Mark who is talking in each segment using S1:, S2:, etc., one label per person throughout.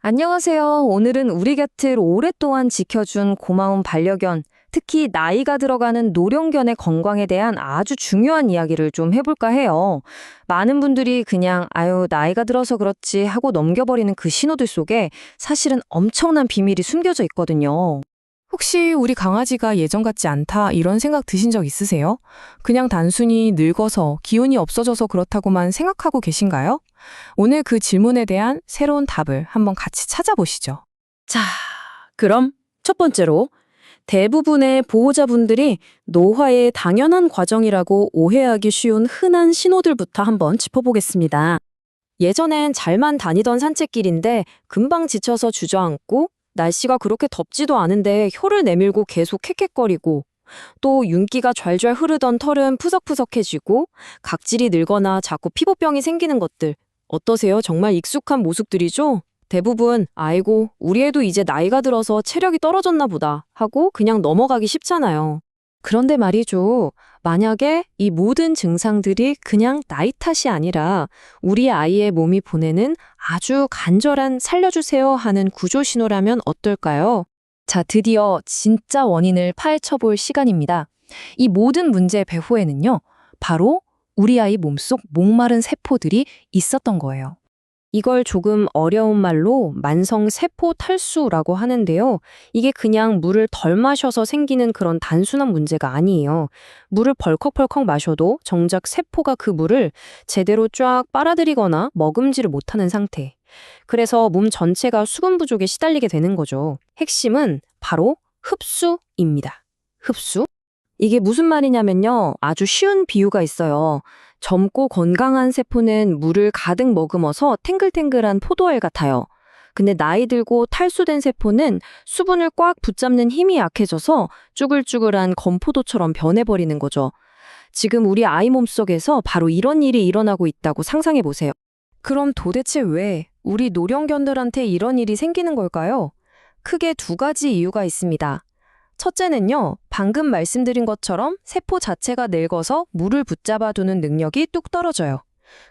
S1: 안녕하세요. 오늘은 우리 곁을 오랫동안 지켜준 고마운 반려견, 특히 나이가 들어가는 노령견의 건강에 대한 아주 중요한 이야기를 좀 해볼까 해요. 많은 분들이 그냥 아유, 나이가 들어서 그렇지 하고 넘겨버리는 그 신호들 속에 사실은 엄청난 비밀이 숨겨져 있거든요.
S2: 혹시 우리 강아지가 예전 같지 않다 이런 생각 드신 적 있으세요? 그냥 단순히 늙어서 기운이 없어져서 그렇다고만 생각하고 계신가요? 오늘 그 질문에 대한 새로운 답을 한번 같이 찾아보시죠.
S3: 자, 그럼 첫 번째로 대부분의 보호자분들이 노화의 당연한 과정이라고 오해하기 쉬운 흔한 신호들부터 한번 짚어보겠습니다. 예전엔 잘만 다니던 산책길인데 금방 지쳐서 주저앉고 날씨가 그렇게 덥지도 않은데 혀를 내밀고 계속 헥헥거리고 또 윤기가 좔좔 흐르던 털은 푸석푸석해지고 각질이 늘거나 자꾸 피부병이 생기는 것들 어떠세요? 정말 익숙한 모습들이죠? 대부분 아이고 우리 애도 이제 나이가 들어서 체력이 떨어졌나 보다 하고 그냥 넘어가기 쉽잖아요. 그런데 말이죠. 만약에 이 모든 증상들이 그냥 나이 탓이 아니라 우리 아이의 몸이 보내는 아주 간절한 살려주세요 하는 구조 신호라면 어떨까요?
S1: 자, 드디어 진짜 원인을 파헤쳐볼 시간입니다. 이 모든 문제의 배후에는요, 바로 우리 아이 몸속 목마른 세포들이 있었던 거예요.
S3: 이걸 조금 어려운 말로 만성세포 탈수라고 하는데요. 이게 그냥 물을 덜 마셔서 생기는 그런 단순한 문제가 아니에요. 물을 벌컥벌컥 마셔도 정작 세포가 그 물을 제대로 쫙 빨아들이거나 머금지를 못하는 상태. 그래서 몸 전체가 수분 부족에 시달리게 되는 거죠. 핵심은 바로 흡수입니다. 흡수? 이게 무슨 말이냐면요. 아주 쉬운 비유가 있어요. 젊고 건강한 세포는 물을 가득 머금어서 탱글탱글한 포도알 같아요. 근데 나이 들고 탈수된 세포는 수분을 꽉 붙잡는 힘이 약해져서 쭈글쭈글한 건포도처럼 변해버리는 거죠. 지금 우리 아이 몸속에서 바로 이런 일이 일어나고 있다고 상상해 보세요.
S1: 그럼 도대체 왜 우리 노령견들한테 이런 일이 생기는 걸까요? 크게 두 가지 이유가 있습니다. 첫째는요, 방금 말씀드린 것처럼 세포 자체가 늙어서 물을 붙잡아두는 능력이 뚝 떨어져요.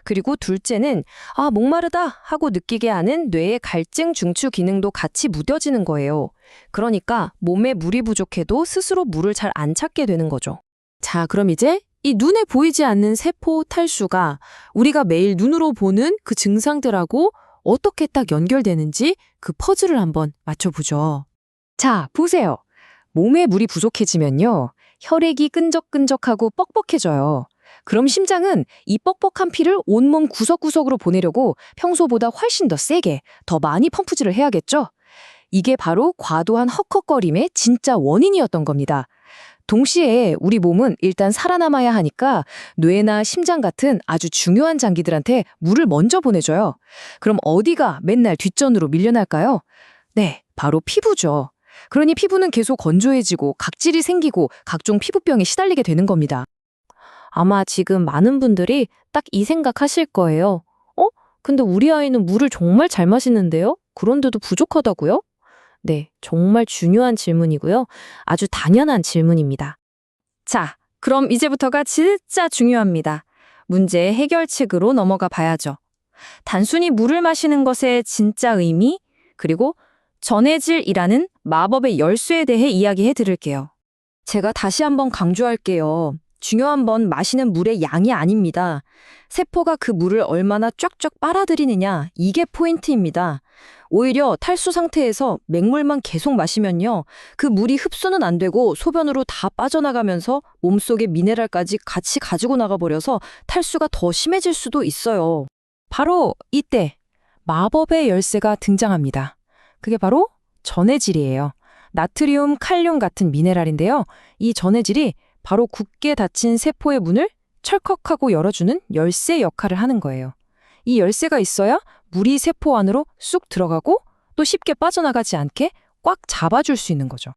S1: 그리고 둘째는 목마르다 하고 느끼게 하는 뇌의 갈증 중추 기능도 같이 무뎌지는 거예요. 그러니까 몸에 물이 부족해도 스스로 물을 잘 안 찾게 되는 거죠.
S2: 자, 그럼 이제 이 눈에 보이지 않는 세포 탈수가 우리가 매일 눈으로 보는 그 증상들하고 어떻게 딱 연결되는지 그 퍼즐을 한번 맞춰보죠.
S1: 자, 보세요. 몸에 물이 부족해지면요, 혈액이 끈적끈적하고 뻑뻑해져요. 그럼 심장은 이 뻑뻑한 피를 온몸 구석구석으로 보내려고 평소보다 훨씬 더 세게, 더 많이 펌프질을 해야겠죠? 이게 바로 과도한 헉헉거림의 진짜 원인이었던 겁니다. 동시에 우리 몸은 일단 살아남아야 하니까 뇌나 심장 같은 아주 중요한 장기들한테 물을 먼저 보내줘요. 그럼 어디가 맨날 뒷전으로 밀려날까요? 네, 바로 피부죠. 그러니 피부는 계속 건조해지고 각질이 생기고 각종 피부병에 시달리게 되는 겁니다.
S3: 아마 지금 많은 분들이 딱 이 생각하실 거예요. 근데 우리 아이는 물을 정말 잘 마시는데요? 그런데도 부족하다고요? 네, 정말 중요한 질문이고요. 아주 당연한 질문입니다.
S1: 자, 그럼 이제부터가 진짜 중요합니다. 문제의 해결책으로 넘어가 봐야죠. 단순히 물을 마시는 것의 진짜 의미, 그리고 전해질이라는 마법의 열쇠에 대해 이야기해 드릴게요. 제가 다시 한번 강조할게요. 중요한 건 마시는 물의 양이 아닙니다. 세포가 그 물을 얼마나 쫙쫙 빨아들이느냐, 이게 포인트입니다. 오히려 탈수 상태에서 맹물만 계속 마시면요, 그 물이 흡수는 안 되고 소변으로 다 빠져나가면서 몸속의 미네랄까지 같이 가지고 나가버려서 탈수가 더 심해질 수도 있어요.
S2: 바로 이때 마법의 열쇠가 등장합니다. 그게 바로 전해질이에요. 나트리움, 칼륨 같은 미네랄인데요. 이 전해질이 바로 굳게 닫힌 세포의 문을 철컥하고 열어주는 열쇠 역할을 하는 거예요. 이 열쇠가 있어야 물이 세포 안으로 쑥 들어가고 또 쉽게 빠져나가지 않게 꽉 잡아줄 수 있는 거죠.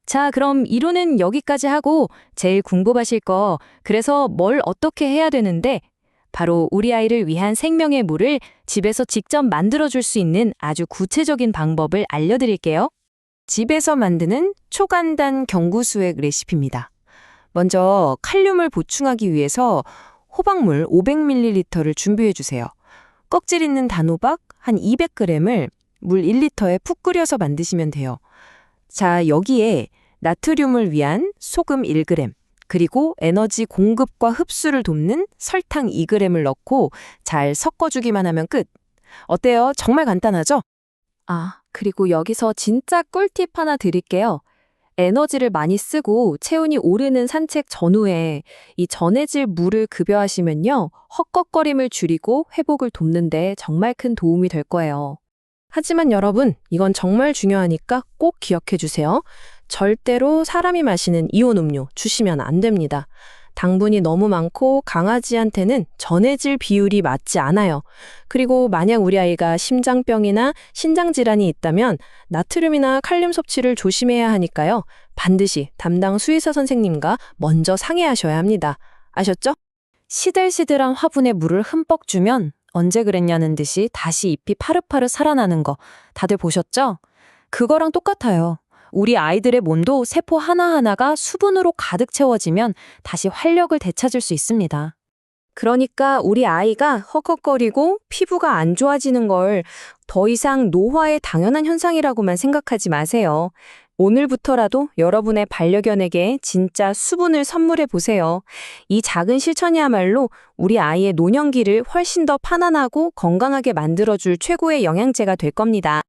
S1: 자, 그럼 이론은 여기까지 하고 제일 궁금하실 거, 그래서 뭘 어떻게 해야 되는데, 바로 우리 아이를 위한 생명의 물을 집에서 직접 만들어줄 수 있는 아주 구체적인 방법을 알려드릴게요.
S2: 집에서 만드는 초간단 경구수액 레시피입니다. 먼저 칼륨을 보충하기 위해서 호박물 500ml를 준비해 주세요. 껍질 있는 단호박 한 200g을 물 1리터에 푹 끓여서 만드시면 돼요. 자, 여기에 나트륨을 위한 소금 1g, 그리고 에너지 공급과 흡수를 돕는 설탕 2g을 넣고 잘 섞어주기만 하면 끝. 어때요? 정말 간단하죠?
S1: 아, 그리고 여기서 진짜 꿀팁 하나 드릴게요. 에너지를 많이 쓰고 체온이 오르는 산책 전후에 이 전해질 물을 급여하시면요. 헛걱거림을 줄이고 회복을 돕는데 정말 큰 도움이 될 거예요.
S3: 하지만 여러분, 이건 정말 중요하니까 꼭 기억해 주세요. 절대로 사람이 마시는 이온 음료 주시면 안 됩니다. 당분이 너무 많고 강아지한테는 전해질 비율이 맞지 않아요. 그리고 만약 우리 아이가 심장병이나 신장질환이 있다면 나트륨이나 칼륨 섭취를 조심해야 하니까요. 반드시 담당 수의사 선생님과 먼저 상의하셔야 합니다. 아셨죠?
S1: 시들시들한 화분에 물을 흠뻑 주면 언제 그랬냐는 듯이 다시 잎이 파릇파릇 살아나는 거 다들 보셨죠? 그거랑 똑같아요. 우리 아이들의 몸도 세포 하나하나가 수분으로 가득 채워지면 다시 활력을 되찾을 수 있습니다.
S3: 그러니까 우리 아이가 헉헉거리고 피부가 안 좋아지는 걸 더 이상 노화의 당연한 현상이라고만 생각하지 마세요. 오늘부터라도 여러분의 반려견에게 진짜 수분을 선물해 보세요. 이 작은 실천이야말로 우리 아이의 노년기를 훨씬 더 편안하고 건강하게 만들어줄 최고의 영양제가 될 겁니다.